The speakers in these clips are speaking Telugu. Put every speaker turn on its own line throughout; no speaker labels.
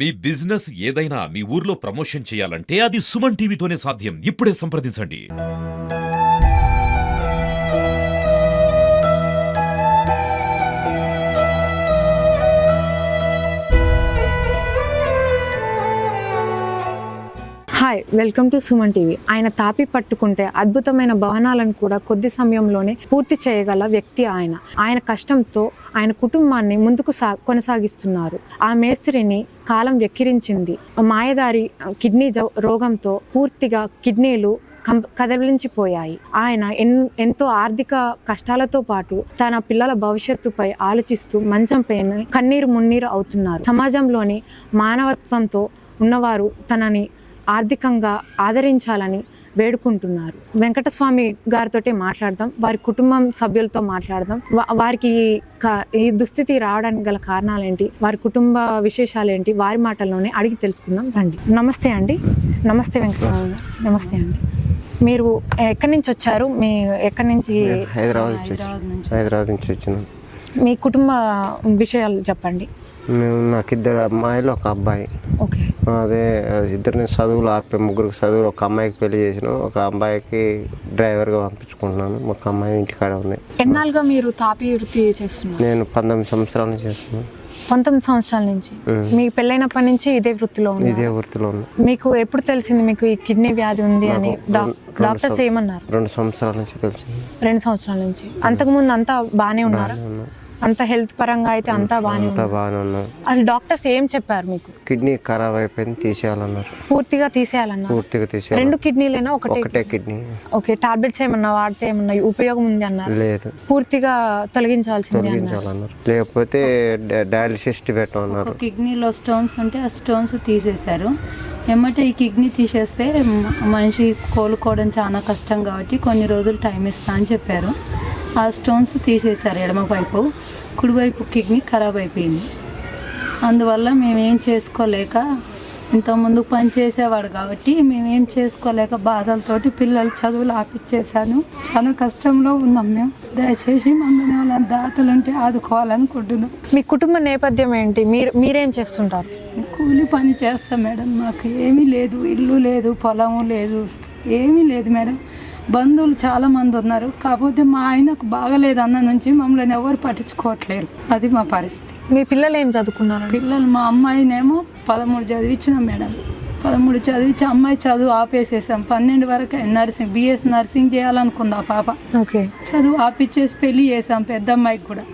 మీ బిజినెస్ ఏదైనా మీ ఊర్లో ప్రమోషన్ చేయాలంటే అది సుమన్ టీవీతోనే సాధ్యం. ఇప్పుడే సంప్రదించండి.
Hi, welcome to Suman TV. ఆయన తాపి పట్టుకుంటే అద్భుతమైన భవనాలను కూడా కొద్ది సమయంలోనే పూర్తి చేయగల వ్యక్తి ఆయన కష్టంతో ఆయన కుటుంబాన్ని ముందుకు కొనసాగిస్తున్నారు. ఆ మేస్త్రిని కాలం వెక్కిరించింది. మాయదారి కిడ్నీ రోగంతో పూర్తిగా కిడ్నీలు కదలించిపోయాయి. ఆయన ఎంతో ఆర్థిక కష్టాలతో పాటు తన పిల్లల భవిష్యత్తుపై ఆలోచిస్తూ మంచం పైన కన్నీరు మున్నీరు అవుతున్నారు. సమాజంలోని మానవత్వంతో ఉన్నవారు తనని ఆర్థికంగా ఆదరించాలని వేడుకుంటున్నారు. వెంకటస్వామి గారితో మాట్లాడదాం, వారి కుటుంబం సభ్యులతో మాట్లాడదాం. వారికి ఈ దుస్థితి రావడానికి గల కారణాలేంటి, వారి కుటుంబ విశేషాలేంటి, వారి మాటల్లోనే అడిగి తెలుసుకుందాం రండి. నమస్తే అండి. నమస్తే వెంకటస్వామి. నమస్తే అండి. మీరు ఎక్కడి నుంచి వచ్చారు? మీ ఎక్కడి నుంచి?
హైదరాబాద్ నుంచి వచ్చినాం.
మీ కుటుంబ విషయాలు చెప్పండి.
మేము నాకు 2 అమ్మాయిలు 1 అబ్బాయి.
ఓకే.
అదే ఇద్దరిని చదువులు ఆపే, 3 చదువులు, 1 అమ్మాయికి పెళ్లి చేసినాం, 1 అబ్బాయికి డ్రైవర్గా పంపించుకుంటున్నాను, 1 అమ్మాయి ఇంటికాడ ఉన్నాయి.
ఎన్నాళ్ళుగా మీరు తాపి వృత్తి చేస్తున్నారు?
నేను 19 సంవత్సరాల నుంచి చేస్తున్నాను.
19 సంవత్సరాల నుంచి. మీ పెళ్ళైనప్పటి నుంచి ఇదే వృత్తిలో ఉంది?
ఇదే వృత్తిలో ఉంది.
మీకు ఎప్పుడు తెలిసింది మీకు ఈ కిడ్నీ వ్యాధి ఉంది అని? డాక్టర్స్ ఏమన్నారు?
2 సంవత్సరాల నుంచి తెలిసింది.
2 సంవత్సరాల నుంచి. అంతకుముందు అంతా బాగానే ఉన్నారా? అంత హెల్త్ పరంగా అయితే అంతా బాగానే
ఉన్నారు.
అసలు డాక్టర్స్ ఏం చెప్పారు మీకు?
కిడ్నీ ఖరాబ్ అయిపోయింది, తీసేయాలన్నారు.
పూర్తిగా తీసేయాలన్నారు?
పూర్తిగా తీసేయాలి.
2 కిడ్నీలేనా?
ఒకటే కిడ్నీ.
ఓకే. టాబ్లెట్స్ ఏమన్నా వాడితే ఏమన్నా ఉపయోగం ఉంది అన్నారు?
లేదు,
పూర్తిగా తొలగించాల్సింది
అన్నారు. లేకపోతే డయాలిసిస్ పెట్టమన్నారు.
కిడ్నీలో స్టోన్స్ ఉంటే ఆ స్టోన్స్ తీసేశారు. ఏమంటే ఈ కిడ్నీ తీసేస్తే మనిషి కోలుకోవడం చాలా కష్టం కాబట్టి కొన్ని రోజులు టైం ఇస్తా అని చెప్పారు. ఆ స్టోన్స్ తీసేశారు. ఎడమ వైపు, కుడివైపు కిడ్నీ ఖరాబ్ అయిపోయింది. అందువల్ల మేమేం చేసుకోలేక, ఇంతకుముందు పని చేసేవాడు కాబట్టి మేమేం చేసుకోలేక బాధలతోటి పిల్లలు చదువులు ఆపిచ్చేసాను. చాలా కష్టంలో ఉన్నాం మేము. దయచేసి మమ్మల్ని వాళ్ళని దాతలుంటే ఆదుకోవాలనుకుంటున్నాం.
మీ కుటుంబ నేపథ్యం ఏంటి? మీరేం చేస్తుంటారు?
కూలి పని చేస్తాం మేడం. మాకు ఏమీ లేదు, ఇల్లు లేదు, పొలము లేదు, ఏమీ లేదు మేడం. బంధువులు చాలా మంది ఉన్నారు, కాకపోతే మా ఆయనకు బాగలేదు అన్న నుంచి మమ్మల్ని ఎవరు పట్టించుకోవట్లేరు. అది మా పరిస్థితి.
మీ పిల్లలు ఏం చదువుకున్నారు?
పిల్లలు మా అమ్మాయినేమో 13 చదివించినాం మేడం. 13 చదివించి అమ్మాయి చదువు ఆపేసేసాం. 12 వరకు నర్సింగ్, BS నర్సింగ్ చేయాలనుకుంది ఆ పాప.
ఓకే.
చదువు ఆపిచ్చేసి పెళ్లి చేసాం పెద్ద అమ్మాయికి కూడా.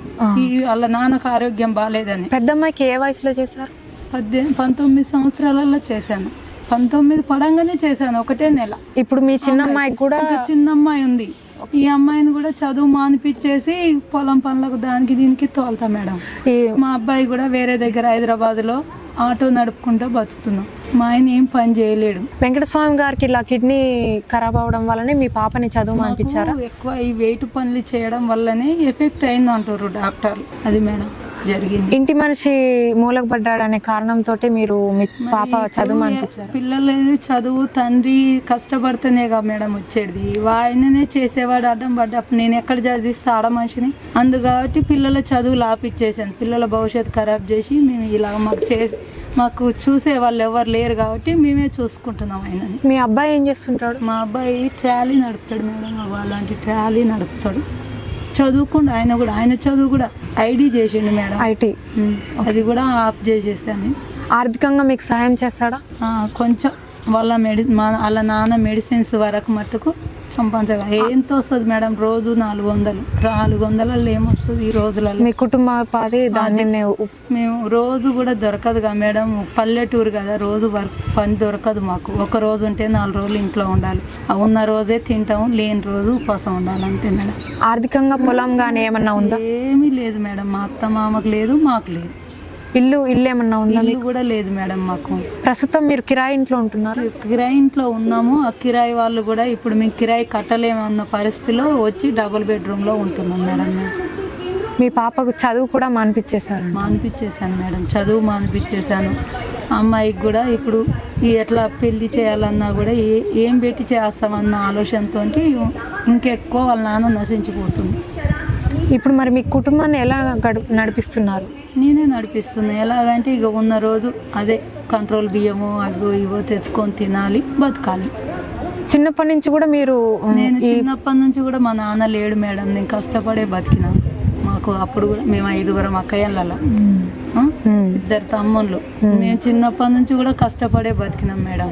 వాళ్ళ నాన్నకు ఆరోగ్యం బాగాలేదని.
పెద్ద అమ్మాయికి ఏ వయసులో చేశారు?
19 సంవత్సరాలలో చేశాను. 19 పడంగానే చేశాను, 1 నెల.
ఇప్పుడు మీ చిన్న అమ్మాయికి కూడా?
చిన్న అమ్మాయి ఉంది. ఈ అమ్మాయిని కూడా చదువు మానిపించేసి పొలం పనులకు దానికి దీనికి తోలుతా మేడం. మా అబ్బాయి కూడా వేరే దగ్గర హైదరాబాద్లో ఆటో నడుపుకుంటూ బతుకుతున్నాం. మా ఆయన ఏం పని చేయలేడు.
వెంకటస్వామి గారికి ఇలా కిడ్నీ ఖరాబ్ అవడం వల్లనే మీ పాపని చదువు మానిపించారా?
ఎక్కువ ఈ వెయిట్ పనులు చేయడం వల్లనే ఎఫెక్ట్ అయింది అంటారు డాక్టర్లు. అది మేడం జరిగింది.
ఇంటి మనిషి మూలకు పడ్డాడనే కారణంతో మీరు మీ పాప చదువు మానిపించారు?
పిల్లలు చదువు తండ్రి కష్టపడితేనేగా మేడం వచ్చేది. ఆయననే చేసేవాడు అడ్డం పడ్డప్పుడు నేను ఎక్కడ చదివిస్తే ఆడ మనిషిని. అందు కాబట్టి పిల్లల చదువులు ఆపిచ్చేసాను. పిల్లల భవిష్యత్తు ఖరాబ్ చేసి మేము ఇలా మాకు చూసే వాళ్ళు ఎవరు లేరు కాబట్టి మేమే చూసుకుంటున్నాం ఆయనని.
మీ అబ్బాయి ఏం చేస్తుంటాడు?
మా అబ్బాయి ట్రాలీ నడుపుతాడు మేడం. అలాంటి ట్రాలీ నడుపుతాడు. చదువుకుండా ఆయన చదువు కూడా ఐడి చేసిండు మేడం.
ఐటీ.
అది కూడా ఆఫ్ చేసేసాను.
ఆర్థికంగా మీకు సహాయం చేస్తాడా?
కొంచెం వాళ్ళ నాన్న మెడిసిన్స్ వరకు మట్టుకు సంపాదించగా ఎంత వస్తుంది మేడం? రోజు 400 ఏమొస్తుంది ఈ రోజులలో?
మీ కుటుంబ ఉపాధి దాన్ని
మేము రోజు కూడా దొరకదుగా మేడం. పల్లెటూరు కదా, రోజు పని దొరకదు మాకు. ఒక రోజు ఉంటే 4 రోజులు ఇంట్లో ఉండాలి. ఉన్న రోజే తింటాము, లేని రోజు ఉపవాసం ఉండాలి, అంతే మేడం.
ఆర్థికంగా పొలం కానీ ఏమన్నా ఉందా?
ఏమీ లేదు మేడం. మా అత్త మామకు లేదు, మాకు లేదు.
ఇల్లు ఏమన్నా ఉందా?
ఇల్లు కూడా లేదు మేడం మాకు.
ప్రస్తుతం మీరు కిరాయి ఇంట్లో ఉంటున్నారు?
కిరాయి ఇంట్లో ఉన్నాము. ఆ కిరాయి వాళ్ళు కూడా ఇప్పుడు మేము కిరాయి కట్టలేమన్న పరిస్థితిలో వచ్చి డబుల్ బెడ్రూమ్లో ఉంటున్నాం మేడం.
మీ పాపకు చదువు కూడా మానిపించేశారు?
మానిపించేశాను మేడం, చదువు మానిపించేశాను. అమ్మాయికి కూడా ఇప్పుడు ఎట్లా పెళ్లి చేయాలన్నా కూడా ఏం పెట్టి చేస్తామన్న ఆలోచనతో ఇంకెక్కువ వాళ్ళ నాన్న నశించిపోతుంది.
ఇప్పుడు మరి మీ కుటుంబాన్ని ఎలా నడిపిస్తున్నారు?
నేనే నడిపిస్తున్నా. ఎలాగంటే ఇక ఉన్న రోజు అదే కంట్రోల్ బియ్యము అవి ఇవో తెచ్చుకొని తినాలి, బతకాలి.
చిన్నప్పటి నుంచి కూడా మీరు
నేను చిన్నప్పటి నుంచి కూడా మా నాన్న లేడు మేడం, నేను కష్టపడే బతికినా. మాకు అప్పుడు కూడా మేము 5 అక్కయ్యల, 2 తమ్ముళ్ళు. మేము చిన్నప్పటి నుంచి కూడా కష్టపడే బతికినాం మేడం.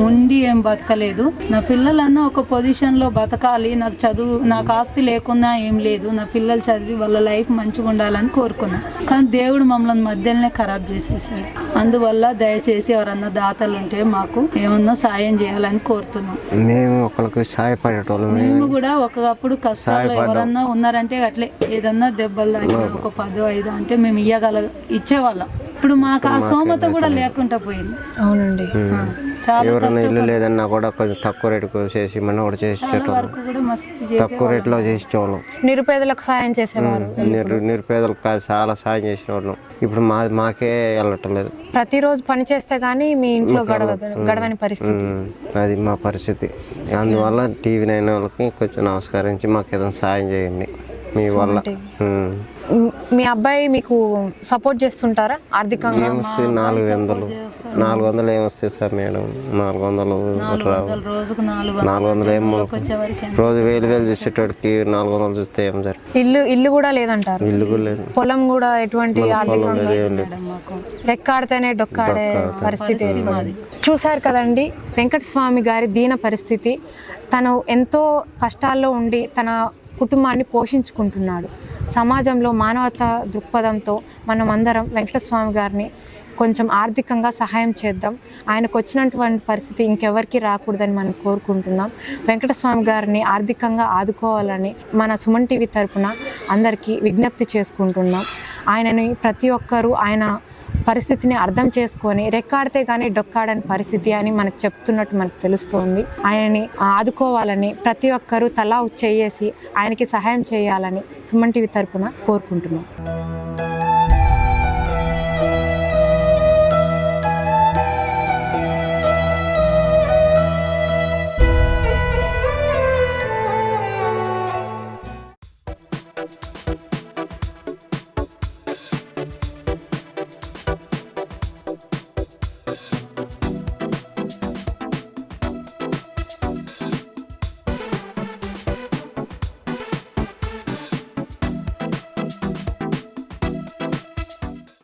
ఉండి ఏం బతకలేదు. నా పిల్లలన్నా ఒక పొజిషన్లో బతకాలి, నాకు చదువు, నాకు ఆస్తి లేకున్నా ఏం లేదు, నా పిల్లలు చదివి వాళ్ళ లైఫ్ మంచిగా ఉండాలని కోరుకున్నా. కానీ దేవుడు మమ్మల్ని మధ్యలోనే ఖరాబ్ చేసేసాడు. అందువల్ల దయచేసి ఎవరన్నా దాతలు ఉంటే మాకు ఏమన్నా సాయం చేయాలని కోరుతున్నాం.
మేము ఒకరికి సహాయపడేటోళ్ళం.
మేము కూడా ఒకప్పుడు కష్టాలు ఎవరన్నా ఉన్నారంటే అట్లే ఏదన్నా దెబ్బలు తాకినా ఒక 10, 5 అంటే మేము ఇచ్చేవాళ్ళం. ఇప్పుడు మాకు ఆ స్తోమత కూడా లేకుండా పోయింది.
అవునండి.
ఎవరైనా ఇల్లు లేదన్నా కూడా కొంచెం తక్కువ రేటుకు చేసి మనం కూడా చేసేటోళ్ళం, తక్కువ రేట్లో చేసేవాళ్ళం.
నిరుపేదలకు సాయం చేసేవారు.
నిరుపేదలకు చాలా సాయం చేసిన వాళ్ళం. ఇప్పుడు మాకే వెళ్ళటం లేదు.
ప్రతిరోజు పని చేస్తే గానీ మీ ఇంట్లో గడవని పరిస్థితి.
అది మా పరిస్థితి. అందువల్ల టీవీ 9 వాళ్ళకి కొంచెం నమస్కరించి మాకు ఏదైనా సాయం చేయండి మీ వల్ల.
మీ అబ్బాయి మీకు సపోర్ట్ చేస్తుంటారా ఆర్థికంగా?
ఏమొస్తాయి 400 ఏమొస్తాయి సార్ మేడం? 400
రోజుకు
400 ఏమో రోజు 1000 చూసేటోడికి 400 చూస్తే ఏం సార్?
ఇల్లు కూడా లేదంటారు.
ఇల్లు కూడా లేదు,
పొలం కూడా ఎటువంటి ఆర్థికంగా రెక్కాడితేనే డొక్కాడే పరిస్థితి. చూసారు కదండి వెంకటస్వామి గారి దీన పరిస్థితి. తను ఎంతో కష్టాల్లో ఉండి తన కుటుంబాన్ని పోషించుకుంటున్నాడు. సమాజంలో మానవతా దృక్పథంతో మనం అందరం వెంకటస్వామి గారిని కొంచెం ఆర్థికంగా సహాయం చేద్దాం. ఆయనకు వచ్చినటువంటి పరిస్థితి ఇంకెవరికి రాకూడదని మనం కోరుకుంటున్నాం. వెంకటస్వామి గారిని ఆర్థికంగా ఆదుకోవాలని మన సుమన్ టీవీ తరపున అందరికీ విజ్ఞప్తి చేసుకుంటున్నాం. ఆయనని ప్రతి ఒక్కరూ ఆయన పరిస్థితిని అర్థం చేసుకొని రెక్కాడితే కానీ డొక్కాడని పరిస్థితి అని మనకు చెప్తున్నట్టు మనకు తెలుస్తోంది. ఆయనని ఆదుకోవాలని ప్రతి ఒక్కరూ తలా చేసి ఆయనకి సహాయం చేయాలని సుమన్ టీవీ తరపున కోరుకుంటున్నాం.